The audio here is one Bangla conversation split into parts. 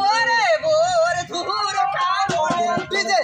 ওরে বোর ধুর কামড়ে বিজে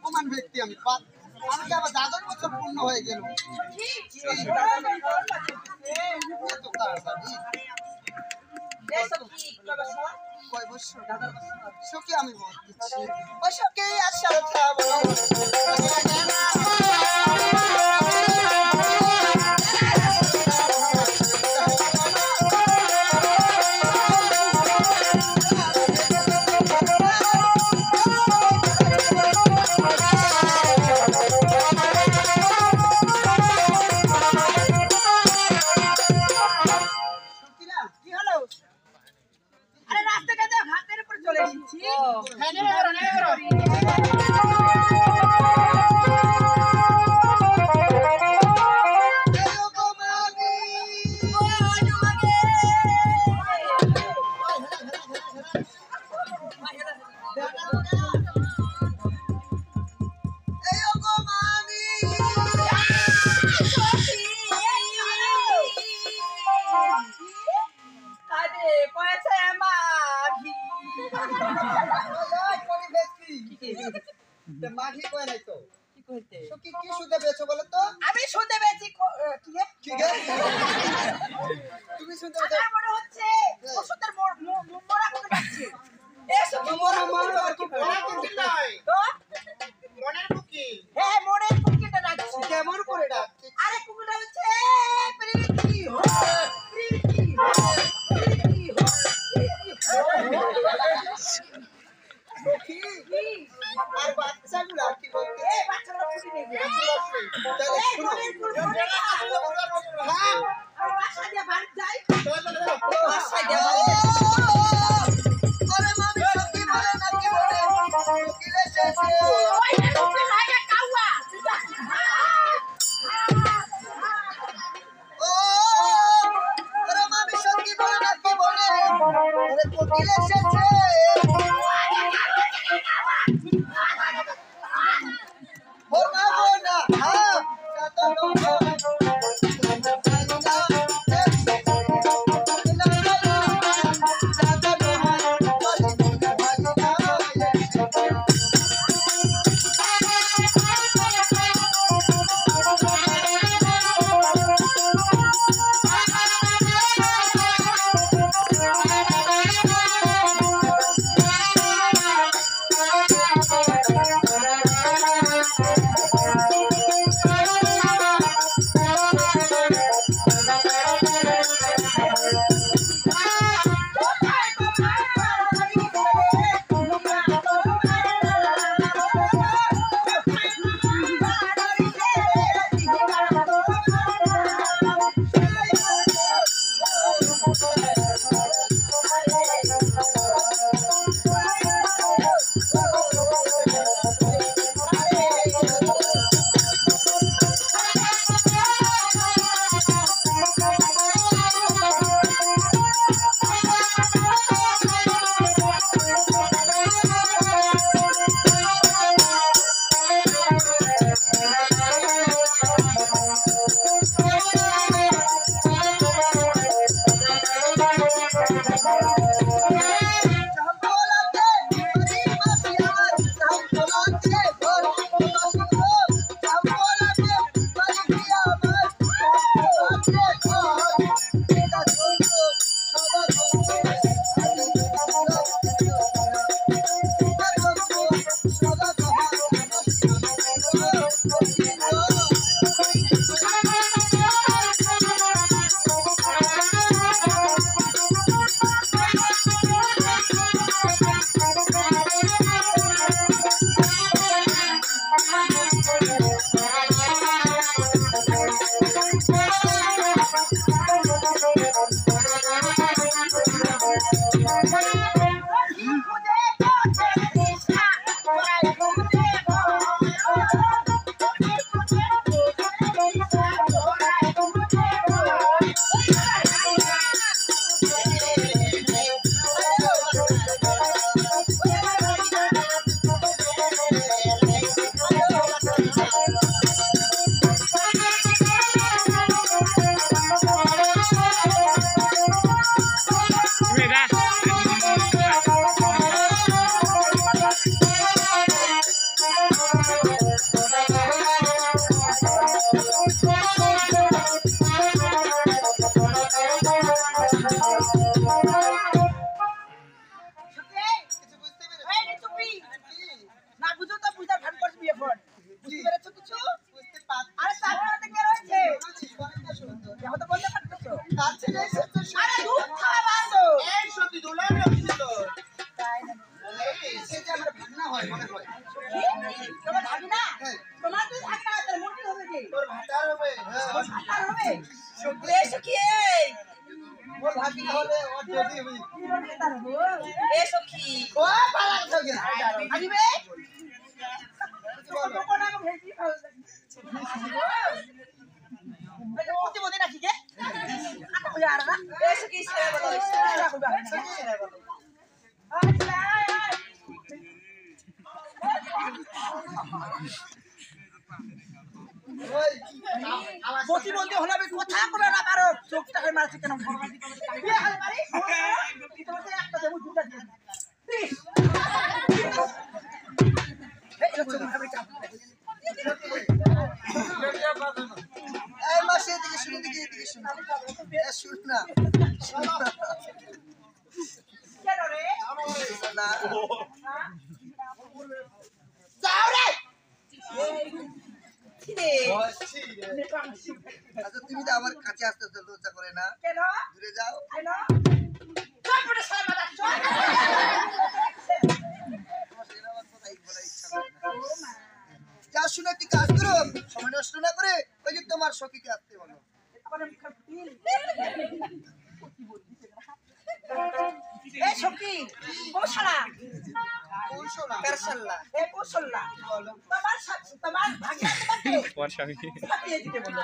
ভগবান ব্যক্তি আমি আমাকে আবার দাদর বছর পূর্ণ হয়ে গেল সখী আমি বলছি ও সখী আশা চলে এসেছি কি কি শুনতে পেয়েছো বলো তো? আমি শুনতে পেয়েছি কি গে? কি গে? তুমি শুনতে পেয়েছো? আমার মনে হচ্ছে ওষুধের মোড়া কোথায় যাচ্ছে? এসো কি মোরা মোরা কি ওরা কিন্তু নয়, তো মনের বুকি। হ্যাঁ মনের কুকিটা ডাকছে। কেমন করে ডাকছে? আরে কুকুরটা হচ্ছে প্রীতি হো প্রীতি হো প্রীতি হো সখী আর বাচ্চাগুলা কি বলতে? এই বাচ্চাগুলো খুশি নেই তাহলে এই শুনো। মনের কুকুরটা হ্যাঁ, আর বাসা দিয়ে বাড়ি যাই বাসায় গেল। আরে মামি সখী বলে নাকি বলে? কোকিল এসেছে। ওই তুমি লাগে কাওয়া ও, আরে মামি সখী বলে নাকি বলে? আরে কোকিল এসেছে। হোনা হোনা হ্যাঁ কাটানো প্রতিবন্ধী হলে আমি কথা করে না পারো চোখটা হয়ে মারছে কেন একটা দেবো দুটা দিয়ে শোনা শুন না কেন রে না যাও রে রে আচ্ছা তুমি তো আমার কাছে আসতে তো লজ্জা করে না কেন দূরে যাও আইলো চল বড় সালা মাথা চল তোমার সেটা আমার কথাই বলার ইচ্ছা করে না যা শুনে একটি কাজ করো সময় নষ্ট না করে ওই যে তোমার সখীকে আসতে বলো আবার আমি খাবি এই সখী কোশলা কৌশলা কারশাল্লা এই কোশলা তোমার সাথে তোমার ভাগ্য তোমাকে পাঠিয়ে দিতে বলো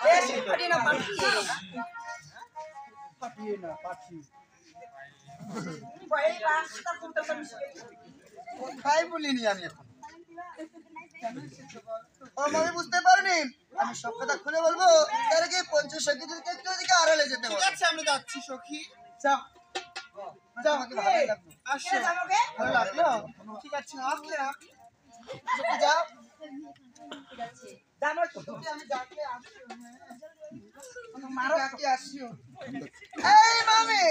এই সখী না পাঠিয়ে পাঠিয়ে না পাঠি ভাই রাস্তা কোনটা মিশে কোথায় বলিনি আমি এখন আমি বুঝতে পারিনি আমি সব কথা খুলে বলবো তার আগে 50 সখীদেরকে একটু দিকে আড়ালে যেতে ঠিক বলো আছে আমি যাচ্ছি সখী যাও যাও আমাকে ভালো লাগলো আসো যাবোগে ভালো লাগলো ঠিক আছে আসলে সখী যাও জানো তো আমি ডাকলে আসো মারো ডাকলে আসিও এই মামি